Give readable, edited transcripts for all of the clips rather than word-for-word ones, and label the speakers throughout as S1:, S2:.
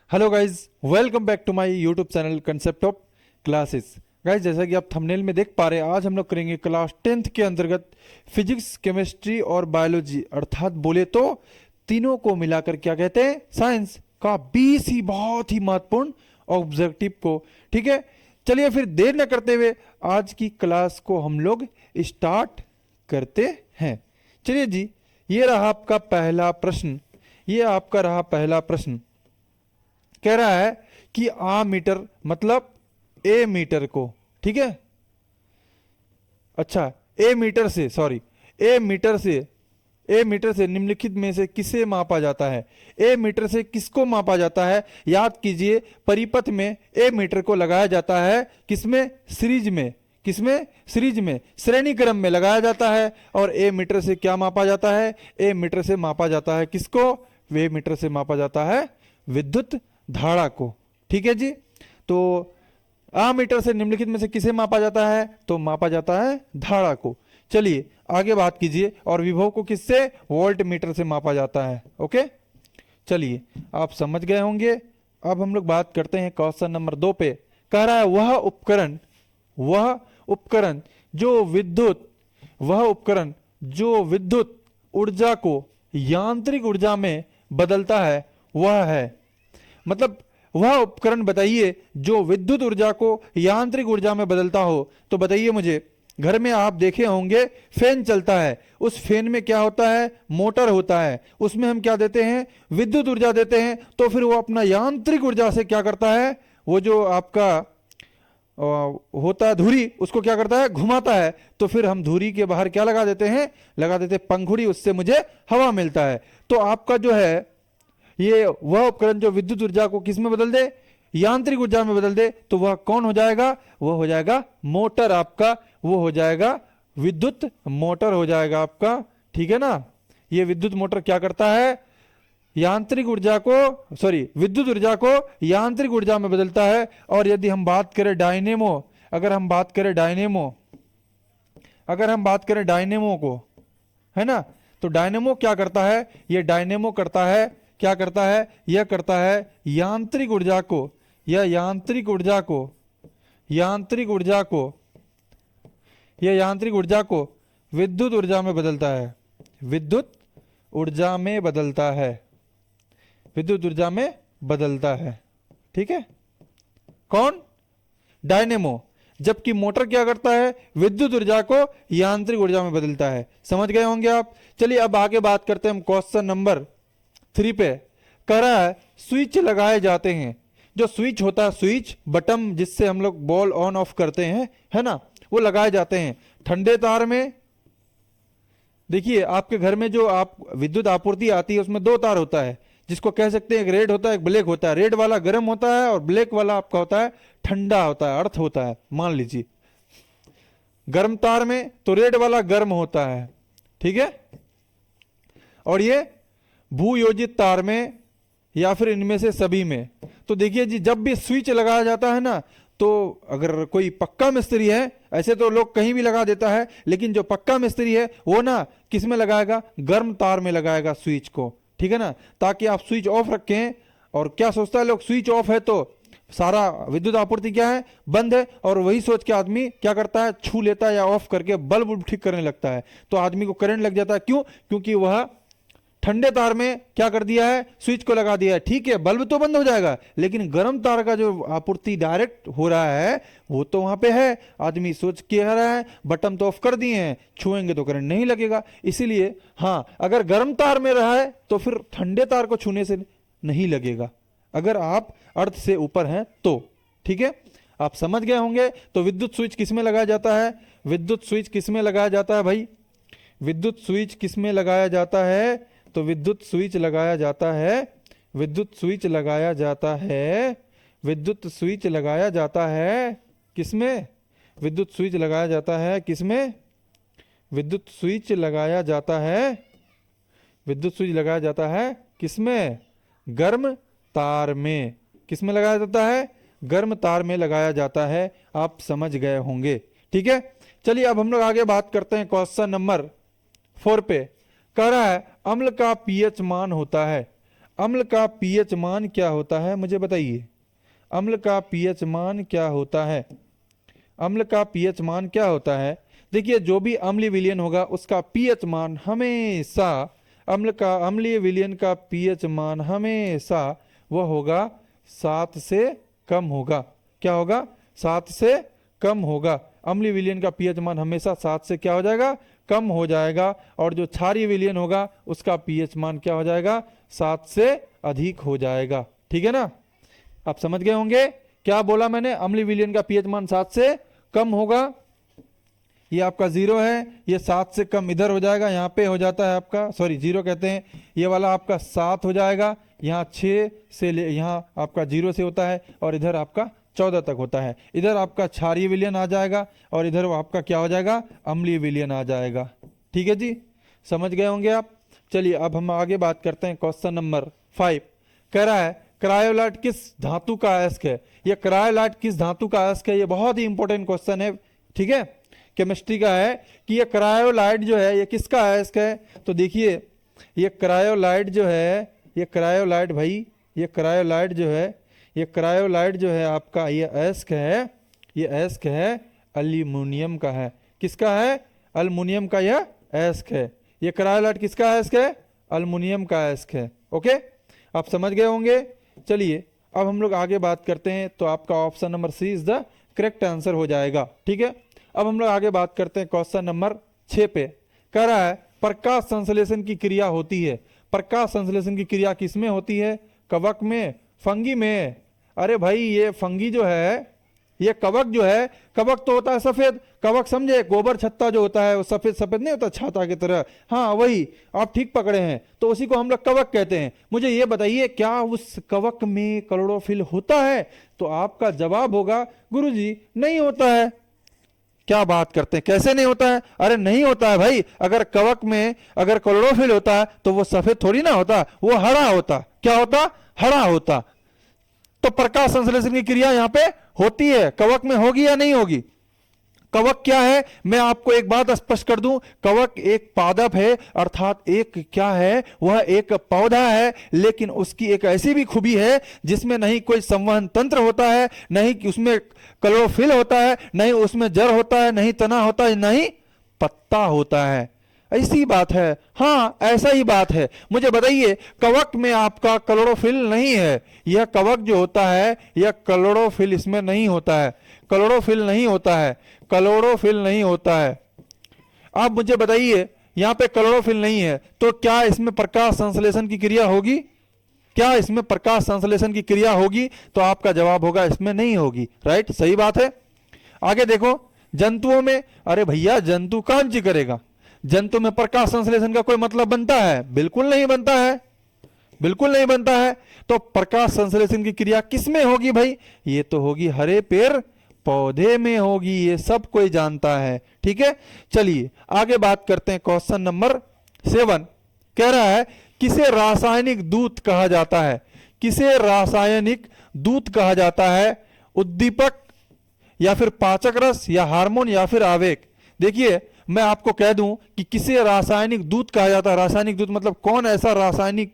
S1: Hello guys, welcome back to my YouTube channel concept of classes. Guys, जैसा कि आप thumbnail में देख पा रहे हैं, आज हम लोग करेंगे क्लास 10th के अंतर्गत फिजिक्स, केमिस्ट्री और बायोलॉजी, अर्थात बोले तो तीनों को मिलाकर क्या कहते हैं, साइंस का 20 ही बहुत ही महत्वपूर्ण ऑब्जेक्टिव को। ठीक है, चलिए फिर देर न करते हुए आज की क्लास को हम लोग स्टार्ट करते हैं। चलिए जी, ये रहा आपका पहला प्रश्न। ये आपका रहा पहला प्रश्न। कह रहा है कि आ मीटर मतलब ए मीटर को, ठीक है, अच्छा ए मीटर से, सॉरी ए मीटर से निम्नलिखित में से किसे मापा जाता है। ए मीटर से किसको मापा जाता है? याद कीजिए, परिपथ में ए मीटर को लगाया जाता है किसमें? सीरीज में। किसमें? सीरीज में, श्रेणी क्रम में लगाया जाता है। और ए मीटर से क्या मापा जाता है? ए मीटर से मापा जाता है किसको? वे मीटर से मापा जाता है विद्युत धारा को। ठीक है जी, तो आ मीटर से निम्नलिखित में से किसे मापा जाता है? तो मापा जाता है धारा को। चलिए आगे बात कीजिए। और विभव को किससे? वोल्ट मीटर से मापा जाता है। ओके, चलिए आप समझ गए होंगे। अब हम लोग बात करते हैं क्वेश्चन नंबर 2 पे। कह रहा है वह उपकरण जो विद्युत ऊर्जा को यांत्रिक ऊर्जा में बदलता है वह है। मतलब वह उपकरण बताइए जो विद्युत ऊर्जा को यांत्रिक ऊर्जा में बदलता हो। तो बताइए मुझे, घर में आप देखे होंगे फैन चलता है, उस फैन में क्या होता है? मोटर होता है। उसमें हम क्या देते हैं? विद्युत ऊर्जा देते हैं। तो फिर वो अपना यांत्रिक ऊर्जा से क्या करता है? वो जो आपका होता है धुरी, उसको क्या करता है? घुमाता है। तो फिर हम धुरी के बाहर क्या लगा देते हैं? लगा देते हैं पंखुड़ी, उससे मुझे हवा मिलता है। तो आपका जो है ये वह उपकरण जो विद्युत ऊर्जा को किस में बदल दे? यांत्रिक ऊर्जा में बदल दे, तो वह कौन हो जाएगा? वह हो जाएगा मोटर आपका, वो हो जाएगा विद्युत मोटर हो जाएगा आपका। ठीक है ना, ये विद्युत मोटर क्या करता है? यांत्रिक ऊर्जा को, सॉरी, विद्युत ऊर्जा को यांत्रिक ऊर्जा में बदलता है। और यदि हम बात करें डायनेमो, अगर हम बात करें डायनेमो को, है ना, तो डायनेमो क्या करता है? ये डायनेमो करता है, क्या करता है? यह करता है यांत्रिक ऊर्जा को, विद्युत ऊर्जा में बदलता है। विद्युत ऊर्जा में बदलता है। ठीक है, कौन? डायनेमो। जबकि मोटर क्या करता है? विद्युत ऊर्जा को यांत्रिक ऊर्जा में बदलता है। समझ गए होंगे आप। चलिए अब आगे बात करते हैं हम क्वेश्चन नंबर 3 पे। कह रहा है स्विच लगाए जाते हैं। जो स्विच होता है, स्विच बटन जिससे हम लोग बॉल ऑन ऑफ करते हैं, है ना, वो लगाए जाते हैं ठंडे तार में। देखिए आपके घर में जो आप विद्युत आपूर्ति आती है उसमें 2 तार होता है, जिसको कह सकते हैं एक रेड होता है, एक ब्लैक होता है। रेड वाला गर्म होता है और ब्लैक वाला आपका होता है ठंडा होता है, अर्थ होता है। मान लीजिए गर्म तार में तो रेड वाला गर्म होता है, ठीक है, और ये भूयोजित तार में या फिर इनमें से सभी में। तो देखिए जी, जब भी स्विच लगाया जाता है ना, तो अगर कोई पक्का मिस्त्री है, ऐसे तो लोग कहीं भी लगा देता है, लेकिन जो पक्का मिस्त्री है वो ना किस में लगाएगा? गर्म तार में लगाएगा स्विच को। ठीक है ना, ताकि आप स्विच ऑफ रखें। और क्या सोचता है लोग? स्विच ऑफ है तो सारा विद्युत आपूर्ति क्या है? बंद है। और वही सोच के आदमी क्या करता है? छू लेता है या ऑफ करके बल्ब ठीक करने लगता है। तो आदमी को करंट लग जाता है। क्यों? क्योंकि वह ठंडे तार में क्या कर दिया है? स्विच को लगा दिया है। ठीक है, बल्ब तो बंद हो जाएगा, लेकिन गर्म तार का जो आपूर्ति डायरेक्ट हो रहा है वो तो वहां पे है। आदमी सोच के रहा है बटन तो ऑफ कर दिए हैं, छुएंगे तो करंट नहीं लगेगा। इसीलिए हाँ, अगर गर्म तार में रहा है तो फिर ठंडे तार को छूने से नहीं लगेगा, अगर आप अर्थ से ऊपर हैं तो। ठीक है, आप समझ गए होंगे। तो विद्युत स्विच किस में लगाया जाता है? विद्युत स्विच किस में लगाया जाता है भाई? विद्युत स्विच किस में लगाया जाता है? तो विद्युत स्विच लगाया जाता है किसमें? विद्युत स्विच लगाया जाता है किसमें? विद्युत स्विच लगाया जाता है किसमें? गर्म तार में। किसमें लगाया जाता है? गर्म तार में लगाया जाता है। आप समझ गए होंगे। ठीक है, चलिए अब हम लोग आगे बात करते हैं क्वेश्चन नंबर 4 पे। कह रहा है अम्ल का पीएच मान होता है। अम्ल का पीएच मान क्या होता है, मुझे बताइए। अम्ल का पीएच मान क्या होता है? अम्ल का पीएच मान क्या होता है? देखिए, जो भी अम्लीय विलयन होगा उसका पीएच मान हमेशा, अम्लीय विलयन का पीएच मान हमेशा वह होगा 7 से कम होगा। क्या होगा? 7 से कम होगा। अम्लीय विलयन का पीएच मान हमेशा 7 से क्या हो जाएगा? कम हो जाएगा। और जो क्षारीय विलयन होगा उसका पीएच मान क्या हो जाएगा? 7 से अधिक हो जाएगा। ठीक है ना? आप समझ गए होंगे क्या बोला मैंने? अम्लीय विलयन का पीएच मान 7 से कम होगा। ये आपका 0 है, ये 7 से कम इधर हो जाएगा, यहाँ पे हो जाता है आपका, सॉरी 0 कहते हैं, ये वाला आपका 7 हो जाएगा, यहाँ 6 से ले, यहाँ आपका 0 से होता है और इधर आपका 14 तक होता है। इधर आपका क्षारीय विलयन आ जाएगा और इधर आपका क्या हो जाएगा? अम्लीय विलयन आ जाएगा। ठीक है जी, समझ गए होंगे आप। चलिए अब हम आगे बात करते हैं। क्वेश्चन नंबर 5 कह रहा है क्रायोलाइट किस धातु का अयस्क है? ये क्रायोलाइट किस धातु का अयस्क है? ये बहुत ही इंपॉर्टेंट क्वेश्चन है। ठीक है, केमिस्ट्री का है कि ये क्रायोलाइट जो है ये किसका अयस्क है? तो देखिए, ये क्रायोलाइट जो है, ये क्रायोलाइट भाई, ये क्रायोलाइट जो है, ये क्रायोलाइट जो है आपका ये अयस्क है, ये अयस्क है एल्यूमिनियम का है। किसका है? एल्युमिनियम का यह अयस्क है। ये क्रायोलाइट किसका अयस्क है? एल्युमिनियम का अयस्क है। ओके, आप समझ गए होंगे। चलिए अब हम लोग आगे बात करते हैं। तो आपका option number C is the correct answer हो जाएगा। ठीक है, अब हम लोग आगे बात करते हैं क्वेश्चन नंबर 6 पे। कह रहा है प्रकाश संश्लेषण की क्रिया होती है। प्रकाश संश्लेषण की क्रिया किसमें होती है? कवक में, फंगी में? अरे भाई, ये फंगी जो है, ये कवक जो है, कवक तो होता है सफेद, कवक समझे, गोबर छत्ता जो होता है वो सफेद सफेद नहीं होता छाता की तरह, हाँ वही, आप ठीक पकड़े हैं। तो उसी को हम लोग कवक कहते हैं। मुझे ये बताइए, क्या उस कवक में क्लोरोफिल होता है? तो आपका जवाब होगा गुरुजी नहीं होता है। क्या बात करते हैं, कैसे नहीं होता है? अरे नहीं होता है भाई। अगर कवक में अगर क्लोरोफिल होता है तो वो सफेद थोड़ी ना होता, वो हरा होता। क्या होता? हरा होता। तो प्रकाश संश्लेषण की क्रिया यहां पे होती है, कवक में होगी या नहीं होगी? कवक क्या है, मैं आपको एक बात स्पष्ट कर दूं, कवक एक पादप है, अर्थात एक क्या है, वह एक पौधा है, लेकिन उसकी एक ऐसी भी खूबी है जिसमें नहीं कोई संवहन तंत्र होता है, नहीं उसमें क्लोरोफिल होता है, नहीं उसमें जड़ होता है, नहीं तना होता है, नहीं पत्ता होता है। ऐसी बात है, हाँ ऐसा ही बात है। मुझे बताइए, कवक में आपका क्लोरोफिल नहीं है। यह कवक जो होता है, यह क्लोरोफिल इसमें नहीं होता है, क्लोरोफिल नहीं होता है, क्लोरोफिल नहीं होता है। आप मुझे बताइए, यहां पे क्लोरोफिल नहीं है तो क्या इसमें प्रकाश संश्लेषण की क्रिया होगी? क्या इसमें प्रकाश संश्लेषण की क्रिया होगी? तो आपका जवाब होगा इसमें नहीं होगी। राइट, सही बात है। आगे देखो, जंतुओं में, अरे भैया जंतु कौन सी करेगा? जंतु में प्रकाश संश्लेषण का कोई मतलब बनता है? बिल्कुल नहीं बनता है, बिल्कुल नहीं बनता है। तो प्रकाश संश्लेषण की क्रिया किसमें होगी भाई? ये तो होगी हरे पेड़ पौधे में होगी, ये सब कोई जानता है। ठीक है, चलिए आगे बात करते हैं। क्वेश्चन नंबर 7 कह रहा है किसे रासायनिक दूत कहा जाता है? किसे रासायनिक दूत कहा जाता है? उद्दीपक या फिर पाचक रस या हार्मोन या फिर आवेग? देखिए, मैं आपको कह दूं कि किसे रासायनिक दूत कहा जाता है। रासायनिक दूत मतलब कौन ऐसा रासायनिक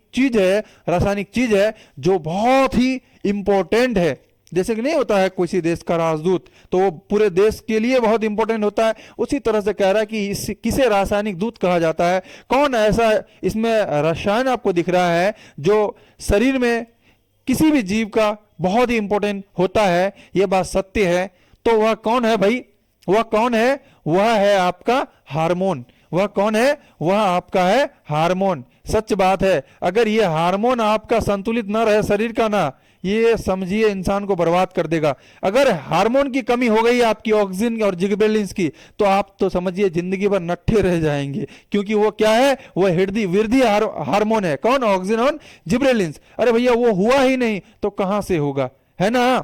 S1: चीज है जो बहुत ही इंपॉर्टेंट है। जैसे कि नहीं होता है किसी देश का राजदूत, तो वो पूरे देश के लिए बहुत इंपॉर्टेंट होता है। उसी तरह से कह रहा है कि किसे रासायनिक दूत कहा जाता है। कौन ऐसा इसमें रसायन आपको दिख रहा है जो शरीर में किसी भी जीव का बहुत ही इंपॉर्टेंट होता है? यह बात सत्य है। तो वह कौन है भाई? वह कौन है? वह है आपका हार्मोन। वह कौन है? वह आपका है हार्मोन। सच बात है, अगर ये हार्मोन आपका संतुलित ना रहे शरीर का ना, ये समझिए इंसान को बर्बाद कर देगा। अगर हार्मोन की कमी हो गई आपकी ऑक्सीजन और जिबरेलिन्स की, तो आप तो समझिए जिंदगी भर नट्ठे रह जाएंगे। क्योंकि वो क्या है? वह हृदय वृद्धि हार्मोन है। कौन? ऑक्सीजन और जिबरेलिन्स। अरे भैया वो हुआ ही नहीं तो कहां से होगा, है ना?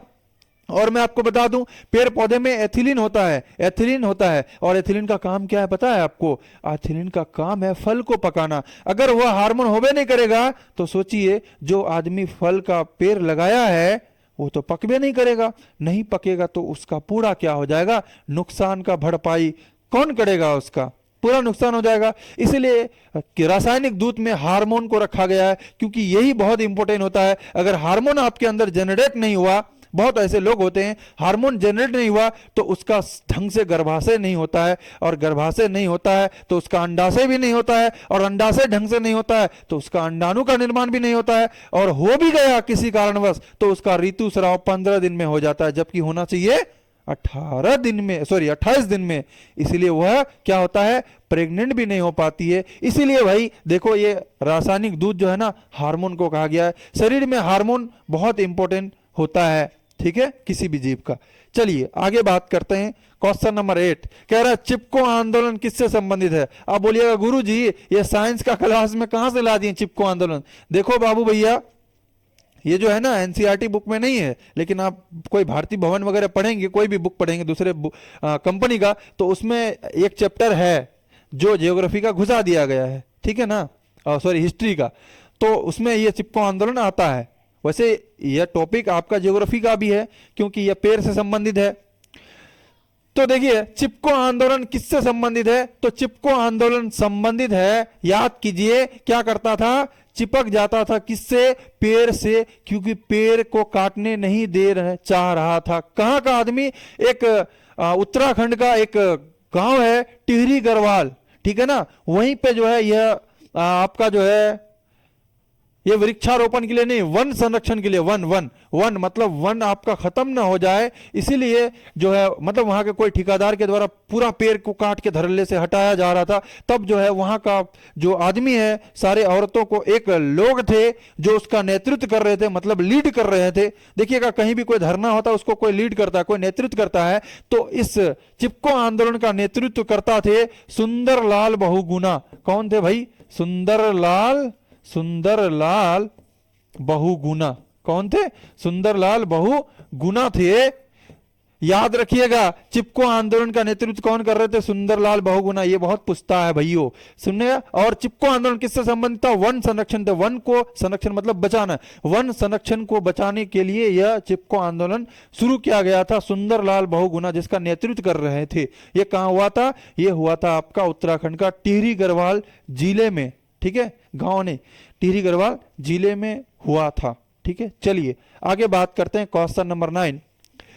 S1: और मैं आपको बता दूं, पेड़ पौधे में एथिलीन होता है, एथिलीन होता है। और एथिलीन का काम क्या है पता है आपको? एथिलीन का काम है फल को पकाना। अगर वह हार्मोन होबे नहीं करेगा तो सोचिए, जो आदमी फल का पेड़ लगाया है वो तो पकबे नहीं करेगा। नहीं पकेगा तो उसका पूरा क्या हो जाएगा? नुकसान का भरपाई कौन करेगा उसका? पूरा नुकसान हो जाएगा। इसीलिए कि रासायनिक दूध में हार्मोन को रखा गया है, क्योंकि यही बहुत इंपॉर्टेंट होता है। अगर हार्मोन आपके अंदर जनरेट नहीं हुआ, बहुत ऐसे लोग होते हैं हार्मोन जनरेट नहीं हुआ तो उसका ढंग से गर्भाशय नहीं होता है, और गर्भाशय नहीं होता है तो उसका अंडाशय भी नहीं होता है, और अंडाशय ढंग से नहीं होता है तो उसका अंडाणु का निर्माण भी नहीं होता है, और हो भी गया किसी कारणवश तो उसका ऋतुस्राव 15 दिन में हो जाता है, जबकि होना चाहिए 18 दिन में, सॉरी 28 दिन में। इसीलिए वह क्या होता है, प्रेग्नेंट भी नहीं हो पाती है। इसीलिए भाई देखो, ये रासायनिक दूध जो है ना, हार्मोन को कहा गया है। शरीर में हार्मोन बहुत इंपॉर्टेंट होता है, ठीक है, किसी भी जीव का। चलिए आगे बात करते हैं। क्वेश्चन नंबर 8 कह रहा है चिपको आंदोलन किससे संबंधित है। आप बोलिएगा गुरु जी ये साइंस का क्लास में कहां से ला दिए चिपको आंदोलन। देखो बाबू भैया, ये जो है ना एनसीईआरटी बुक में नहीं है, लेकिन आप कोई भारतीय भवन वगैरह पढ़ेंगे, कोई भी बुक पढ़ेंगे दूसरे कंपनी का, तो उसमें एक चैप्टर है जो ज्योग्राफी का घुसा दिया गया है, ठीक है ना, सॉरी हिस्ट्री का, तो उसमें ये चिपको आंदोलन आता है। वैसे यह टॉपिक आपका ज्योग्राफी का भी है, क्योंकि यह पेड़ से संबंधित है। तो देखिए चिपको आंदोलन किससे संबंधित है, तो चिपको आंदोलन संबंधित है, याद कीजिए, क्या करता था, चिपक जाता था किससे, पेड़ से, क्योंकि पेड़ को काटने नहीं दे रहे चाह रहा था। कहां का आदमी, एक उत्तराखंड का एक गांव है टिहरी गढ़वाल, ठीक है ना, वहीं पे जो है यह आपका जो है ये वृक्षारोपण के लिए नहीं, वन संरक्षण के लिए, वन मतलब वन आपका खत्म ना हो जाए, इसीलिए जो है मतलब वहां के कोई ठेकेदार के द्वारा पूरा पेड़ को काट के धरल्ले से हटाया जा रहा था। तब जो है वहां का जो आदमी है, सारे औरतों को, एक लोग थे जो उसका नेतृत्व कर रहे थे, मतलब लीड कर रहे थे। देखिएगा कहीं भी कोई धरना होता है उसको कोई लीड करता है, कोई नेतृत्व करता है, तो इस चिपको आंदोलन का नेतृत्व करता थे सुंदरलाल बहुगुणा। कौन थे भाई, सुंदरलाल बहुगुणा। कौन थे, सुंदरलाल बहुगुणा थे। याद रखिएगा चिपको आंदोलन का नेतृत्व कौन कर रहे थे, सुंदरलाल बहुगुणा। ये बहुत पूछता है भाइयों, सुनने। और चिपको आंदोलन किससे संबंधित था, वन संरक्षण थे, वन को संरक्षण मतलब बचाना, वन संरक्षण को बचाने के लिए यह चिपको आंदोलन शुरू किया गया था। सुंदरलाल बहुगुणा जिसका नेतृत्व कर रहे थे। ये कहां हुआ था, ये हुआ था आपका उत्तराखंड का टिहरी गढ़वाल जिले में, ठीक है, गांव ने टिहरी गढ़वाल जिले में हुआ था, ठीक है। चलिए आगे बात करते हैं। क्वेश्चन नंबर 9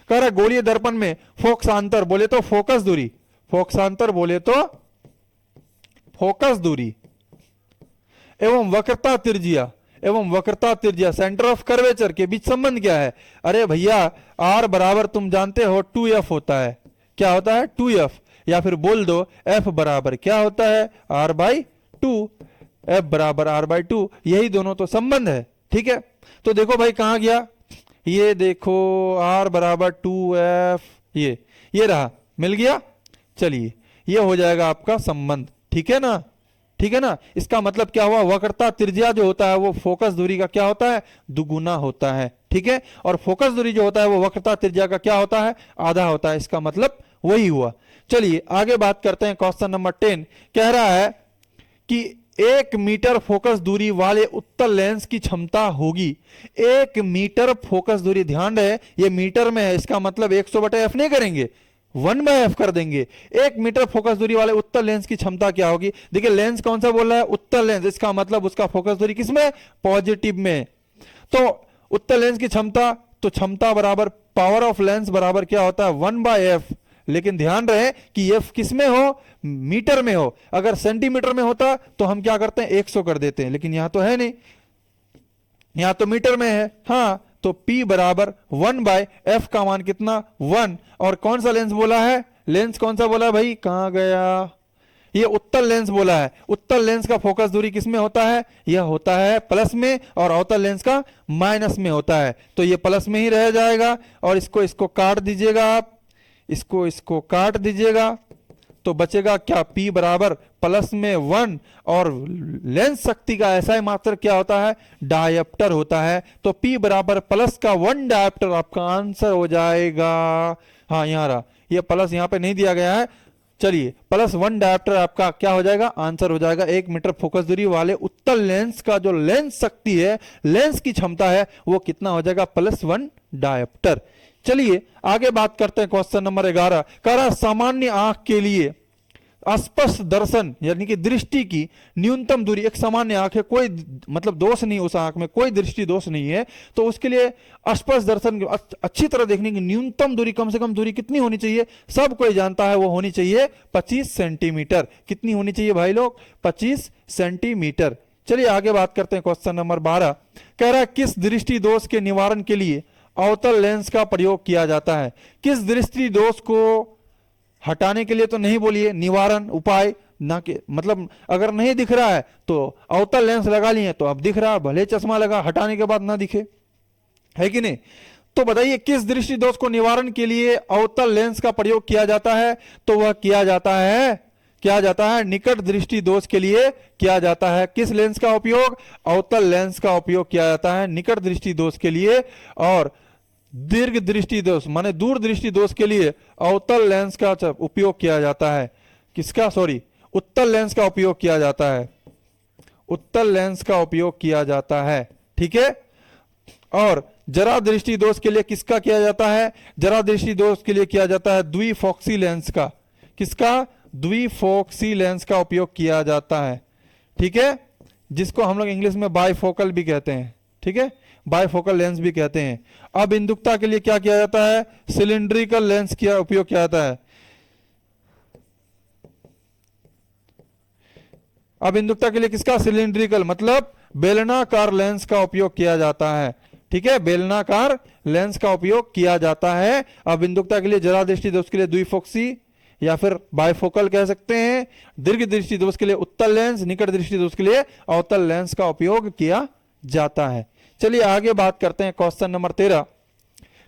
S1: कह रहा गोलीय दर्पण में फोकसांतर बोले तो फोकस दूरी, फोकसांतर बोले तो फोकस दूरी एवं वक्रता त्रिज्या सेंटर ऑफ कर्वेचर के बीच संबंध क्या है। अरे भैया आर बराबर तुम जानते हो 2f होता है। क्या होता है, 2f, या फिर बोल दो f बराबर क्या होता है, r/2, f बराबर r/2, यही दोनों तो संबंध है, ठीक है। तो देखो भाई कहां गया, ये देखो r बराबर 2f, ये रहा, मिल गया। चलिए ये हो जाएगा आपका संबंध, ठीक है ना, ठीक है ना। इसका मतलब क्या हुआ, वक्रता त्रिज्या जो होता है वो फोकस दूरी का क्या होता है, दुगुना होता है, ठीक है। और फोकस दूरी जो होता है वो वक्रता त्रिज्या का क्या होता है, आधा होता है। इसका मतलब वही हुआ। चलिए आगे बात करते हैं। क्वेश्चन नंबर 10 कह रहा है कि 1 मीटर फोकस दूरी वाले उत्तल लेंस की क्षमता होगी। 1 मीटर फोकस दूरी, ध्यान रहे ये मीटर में है, इसका मतलब 100/f नहीं करेंगे, 1/f कर देंगे। 1 मीटर फोकस दूरी वाले उत्तल लेंस की क्षमता क्या होगी। देखिए लेंस कौन सा बोल रहा है, उत्तल लेंस, इसका मतलब उसका फोकस दूरी किसमें, पॉजिटिव में। तो उत्तल लेंस की क्षमता, तो क्षमता बराबर पावर ऑफ लेंस बराबर क्या होता है, 1/f। लेकिन ध्यान रहे कि f किस में हो, मीटर में हो। अगर सेंटीमीटर में होता तो हम क्या करते हैं, 100 कर देते हैं, लेकिन यहां तो है नहीं, यहां तो मीटर में है। हाँ, तो P बराबर 1/f का मान कितना, 1। और कौन सा लेंस बोला है, लेंस कौन सा बोला है भाई, कहां गया, ये उत्तल लेंस बोला है। उत्तल लेंस का फोकस दूरी किसमें होता है, यह होता है प्लस में, और अवतल लेंस का माइनस में होता है। तो ये प्लस में ही रह जाएगा, और इसको काट दीजिएगा आप, इसको काट दीजिएगा, तो बचेगा क्या, P बराबर प्लस में 1। और लेंस शक्ति का ऐसा ही मात्रक क्या होता है, डायप्टर होता है। तो P बराबर प्लस का 1 डायप्टर आपका आंसर हो जाएगा। हाँ यहाँ रहा, ये प्लस यहाँ पे नहीं दिया गया है। चलिए प्लस 1 डायप्टर आपका क्या हो जाएगा, आंसर हो जाएगा। 1 मीटर फोकस दूरी वाले उत्तल लेंस का जो लेंस शक्ति है, लेंस की क्षमता है, वो कितना हो जाएगा, +1 डायप्टर। चलिए आगे बात करते हैं। क्वेश्चन नंबर 11 कह रहा सामान्य आंख के लिए स्पष्ट दर्शन यानी कि दृष्टि की न्यूनतम दूरी, एक सामान्य आंख है, कोई मतलब दोष नहीं, उस आंख में कोई दृष्टि दोष नहीं है, तो उसके लिए स्पष्ट दर्शन अच्छी तरह देखने की न्यूनतम दूरी, कम से कम दूरी कितनी होनी चाहिए, सब कोई जानता है, वो होनी चाहिए 25 सेंटीमीटर। कितनी होनी चाहिए भाई लोग? 25 सेंटीमीटर। चलिए आगे बात करते हैं। क्वेश्चन नंबर 12 कह रहा है किस दृष्टि दोष के निवारण के लिए अवतल लेंस का प्रयोग किया जाता है? किस दृष्टि दोष को हटाने के लिए तो नहीं बोलिए, निवारण उपाय ना के मतलब अगर नहीं दिख रहा है तो अवतल लेंस लगा लिए तो अब दिख रहा है, भले चश्मा लगा हटाने के बाद ना दिखे, है कि नहीं? तो बताइए किस दृष्टि दोष को निवारण के लिए अवतल लेंस का प्रयोग किया जाता है? तो वह किया जाता है निकट दृष्टि दोष के लिए किया जाता है। किस लेंस का उपयोग? अवतल लेंस का उपयोग किया जाता है निकट दृष्टि दोष के लिए, और दीर्घ दृष्टि दोष माने दूर दृष्टि दोष के लिए अवतल लेंस का उपयोग किया जाता है। किसका? सॉरी, उत्तल लेंस का उपयोग किया जाता है। उत्तल लेंस का उपयोग किया जाता है, ठीक है। और जरा दृष्टि दोष के लिए किसका किया जाता है? जरा दृष्टि दोष के लिए किया जाता है द्विफोक्सी लेंस का। किसका? द्विफोक्सी लेंस का उपयोग किया जाता है, ठीक है, जिसको हम लोग इंग्लिश में बाइफोकल भी कहते हैं, ठीक है, बाइफोकल लेंस भी कहते हैं। अब बिंदुकता के लिए क्या किया जाता है? सिलिंड्रिकल लेंस का उपयोग किया जाता है। अब बिंदुकता के लिए किसका? सिलिंड्रिकल मतलब बेलनाकार लेंस का उपयोग किया जाता है, ठीक है, बेलनाकार लेंस का उपयोग किया जाता है। अब बिंदुकता के लिए जरा दृष्टि दोष के लिए द्विफोक्सी या फिर बाइफोकल कह सकते हैं। दीर्घ दृष्टि दोष के लिए उत्तल लेंस, निकट दृष्टि दोष के लिए अवतल लेंस का उपयोग किया जाता है। चलिए आगे बात करते हैं। क्वेश्चन नंबर 13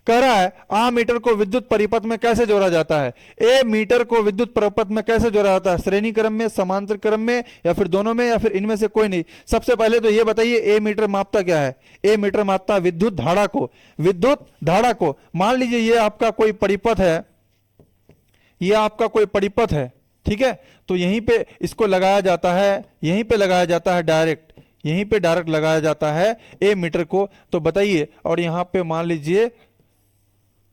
S1: कह रहा है आ मीटर को विद्युत परिपथ में कैसे जोड़ा जाता है? ए मीटर को विद्युत परिपथ में कैसे जोड़ा जाता है? श्रेणी क्रम में, समांतर क्रम में, या फिर दोनों में, या फिर इनमें से कोई नहीं? सबसे पहले तो ये बताइए ए मीटर मापता क्या है? ए मीटर मापता विद्युत धारा को। विद्युत धारा को मान लीजिए ये आपका कोई परिपथ है, ये आपका कोई परिपथ है, ठीक है, तो यहीं पे इसको लगाया जाता है, यहीं पे लगाया जाता है डायरेक्ट, यहीं पे डायरेक्ट लगाया जाता है ए मीटर को। तो बताइए, और यहां पे मान लीजिए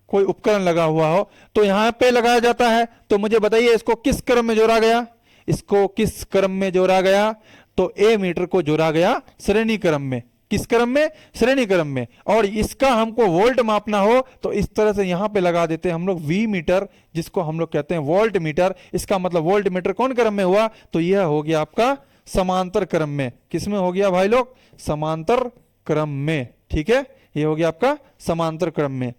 S1: कोई उपकरण लगा हुआ हो तो यहां पे लगाया जाता है, तो मुझे बताइए इसको किस क्रम में जोड़ा गया? इसको किस क्रम में जोड़ा गया? तो ए मीटर को जोड़ा गया श्रेणी क्रम में। किस क्रम में? श्रेणी क्रम में। और इसका हमको वोल्ट मापना हो तो इस तरह से यहां पे लगा देते हैं हम लोग वी मीटर, जिसको हम लोग कहते हैं वोल्ट मीटर। इसका मतलब वोल्ट मीटर कौन क्रम में हुआ? तो यह हो गया आपका समांतर क्रम में। किसमें हो गया भाई लोग? समांतर क्रम में, ठीक है, ये हो गया आपका समांतर क्रम में।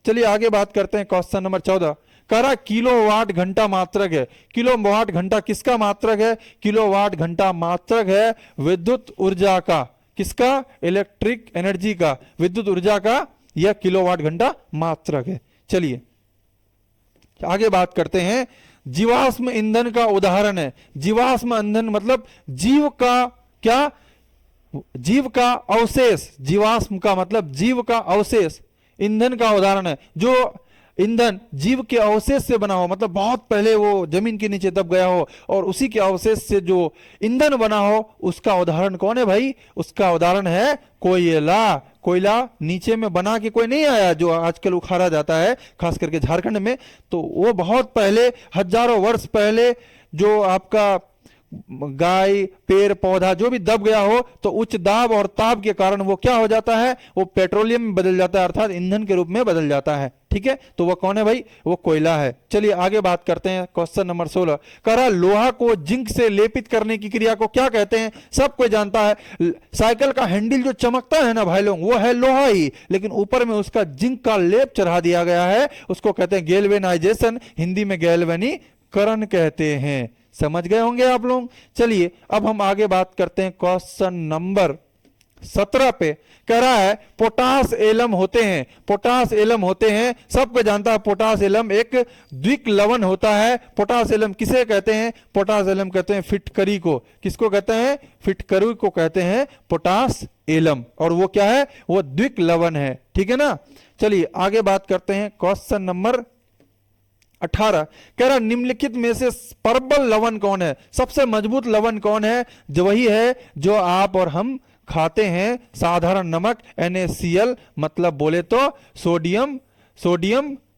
S1: चलिए आगे बात करते हैं। क्वेश्चन नंबर 14 कह रहा किलोवाट घंटा मात्रक है। किलोवाट घंटा किसका मात्रक है? किलोवाट घंटा मात्रक है विद्युत ऊर्जा का। किसका? इलेक्ट्रिक एनर्जी का, विद्युत ऊर्जा का यह किलोवाट घंटा मात्रक है। चलिए आगे बात करते हैं। जीवाश्म ईंधन का उदाहरण है। जीवाश्म ईंधन मतलब जीव का क्या? जीव का अवशेष। जीवाश्म का मतलब जीव का अवशेष ईंधन का उदाहरण है। जो ईंधन जीव के अवशेष से बना हो, मतलब बहुत पहले वो जमीन के नीचे दब गया हो और उसी के अवशेष से जो ईंधन बना हो, उसका उदाहरण कौन है भाई? उसका उदाहरण है कोयला। कोयला नीचे में बना के कोई नहीं आया जो आजकल उखाड़ा जाता है, खास करके झारखंड में। तो वो बहुत पहले, हजारों वर्ष पहले जो आपका गाय, पेड़ पौधा जो भी दब गया हो तो उच्च दाब और ताप के कारण वो क्या हो जाता है? वो पेट्रोलियम में बदल जाता है, अर्थात ईंधन के रूप में बदल जाता है, ठीक है। तो वो कौन है भाई? वो कोयला है। चलिए आगे बात करते हैं। क्वेश्चन नंबर 16 कह रहा लोहा को जिंक से लेपित करने की क्रिया को क्या कहते हैं? सब कोई जानता है। साइकिल का हैंडल जो चमकता है ना भाई लोग, वो है लोहा ही, लेकिन ऊपर में उसका जिंक का लेप चढ़ा दिया गया है, उसको कहते हैं गैल्वेनाइजेशन, हिंदी में गैल्वेनीकरण कहते हैं। समझ गए होंगे आप लोग। चलिए अब हम आगे बात करते हैं। क्वेश्चन नंबर 17 पे कह रहा है पोटास एलम होते हैं। पोटास एलम होते हैं, सबको जानता है। पोटास एलम एक द्विक लवण होता है। पोटास एलम किसे कहते हैं? पोटास एलम कहते हैं फिटकरी को। किसको कहते हैं? फिटकरी को कहते हैं पोटास एलम। और वो क्या है? वो द्विक लवण है, ठीक है ना। चलिए आगे बात करते हैं। क्वेश्चन नंबर 18 कह रहा निम्नलिखित में से परबल लवण कौन है? सबसे मजबूत लवण कौन है? जो वही है जो आप और हम खाते हैं, साधारण नमक NaCl, मतलब बोले तो सोडियम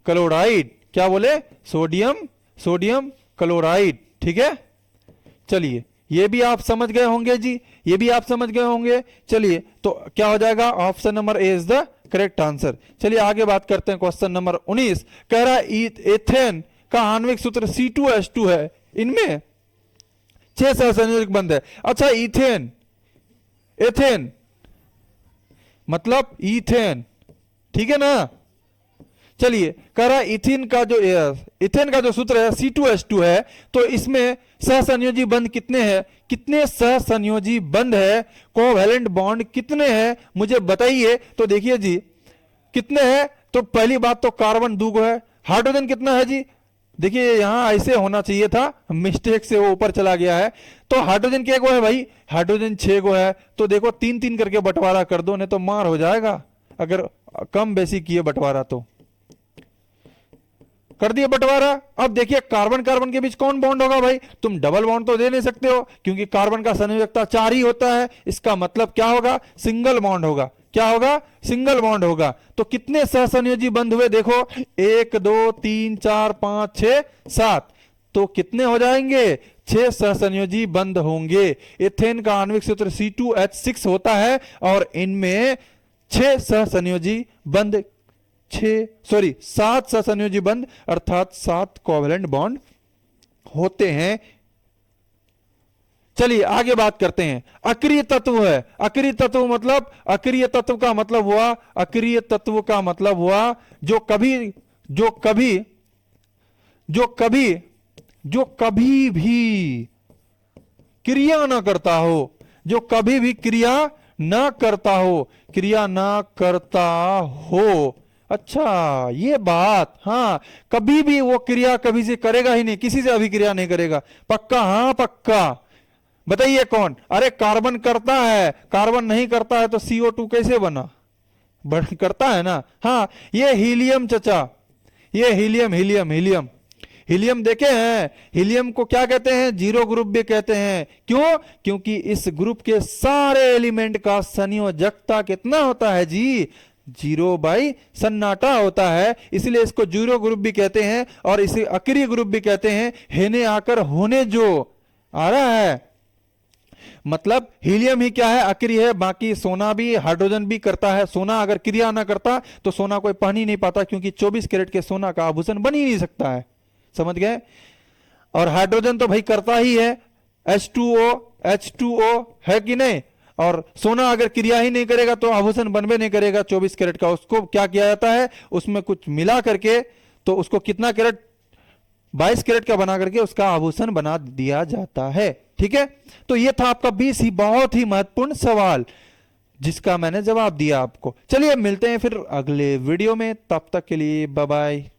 S1: क्लोराइड। क्या बोले? सोडियम क्लोराइड, ठीक है, चलिए ये भी आप समझ गए होंगे जी, ये भी आप समझ गए होंगे। चलिए तो क्या हो जाएगा, option number A is the correct answer. चलिए आगे बात करते हैं, क्वेश्चन नंबर 19 कह रहा है एथेन का आणविक सूत्र C2H2 है, इनमें 6 सहसंयोजक बंध है। अच्छा इथेन, एथेन मतलब इथेन, ठीक है ना। चलिए कह रहा है इथेन का जो सूत्र है C2H2 है, तो इसमें सहसंयोजी बंध कितने हैं, कितने सहसंयोजी बंध है, कोवैलेंट बॉन्ड कितने हैं मुझे बताइए। तो देखिए जी कितने हैं, तो पहली बात तो कार्बन 2 को है। हाइड्रोजन कितना है जी, देखिए यहां ऐसे होना चाहिए था, मिस्टेक से वो ऊपर चला गया है। तो हाइड्रोजन क्या को है भाई, हाइड्रोजन 6 को है। तो देखो 3-3 करके बंटवारा कर दो, नहीं तो मार हो जाएगा अगर कम बेसी किए बंटवारा। तो कर दिए बंटवारा। अब देखिए कार्बन कार्बन के बीच कौन बॉन्ड होगा भाई, तुम डबल बॉन्ड तो दे नहीं सकते हो, क्योंकि कार्बन का संयोजकता 4 ही होता है। इसका मतलब क्या होगा, सिंगल बॉन्ड होगा। क्या होगा, सिंगल बॉन्ड होगा। तो कितने सहसंयोजी बंध हुए, देखो 1 2 3 4 5 6 7, तो कितने हो जाएंगे, 6 सहसंयोजी बंध होंगे। एथेन का आणविक सूत्र C2H6 होता है और इनमें 6 सहसंयोजी बंध 7 सहसंयोजी बंध अर्थात 7 कोवैलेंट बॉन्ड होते हैं। चलिए आगे बात करते हैं, अक्रिय तत्व है। अक्रिय तत्व मतलब, अक्रिय तत्व का मतलब हुआ, अक्रिय तत्व का मतलब हुआ जो कभी भी क्रिया ना करता हो, जो कभी भी क्रिया ना करता हो, क्रिया ना करता हो। अच्छा ये बात, हाँ कभी भी वो क्रिया कभी से करेगा ही नहीं, किसी से अभिक्रिया नहीं करेगा, पक्का, हाँ पक्का। बताइए कौन, अरे कार्बन करता है, कार्बन नहीं करता है तो CO2 कैसे बना, करता है ना। हाँ ये हीलियम चचा, ये हीलियम देखे हैं, हीलियम को क्या कहते हैं, जीरो ग्रुप भी कहते हैं। क्यों, क्योंकि इस ग्रुप के सारे एलिमेंट का संयोजकता कितना होता है जी, 0 सन्नाटा होता है, इसलिए इसको जीरो ग्रुप भी कहते हैं और इसे अक्रिय ग्रुप भी कहते हैं। हेने आकर होने जो आ रहा है, मतलब हीलियम ही क्या है, अक्रिय है। बाकी सोना भी, हाइड्रोजन भी करता है। सोना अगर क्रिया ना करता तो सोना कोई पहन ही नहीं पाता, क्योंकि 24 कैरेट के सोना का आभूषण बन ही नहीं सकता है, समझ गए। और हाइड्रोजन तो भाई करता ही है, H2O है कि नहीं। और सोना अगर क्रिया ही नहीं करेगा तो आभूषण बनबे नहीं करेगा 24 कैरेट का। उसको क्या किया जाता है, उसमें कुछ मिला करके, तो उसको कितना कैरेट, 22 कैरेट का बना करके उसका आभूषण बना दिया जाता है। ठीक है, तो ये था आपका 20 ही बहुत ही महत्वपूर्ण सवाल, जिसका मैंने जवाब दिया आपको। चलिए मिलते हैं फिर अगले वीडियो में, तब तक के लिए बाय बाय।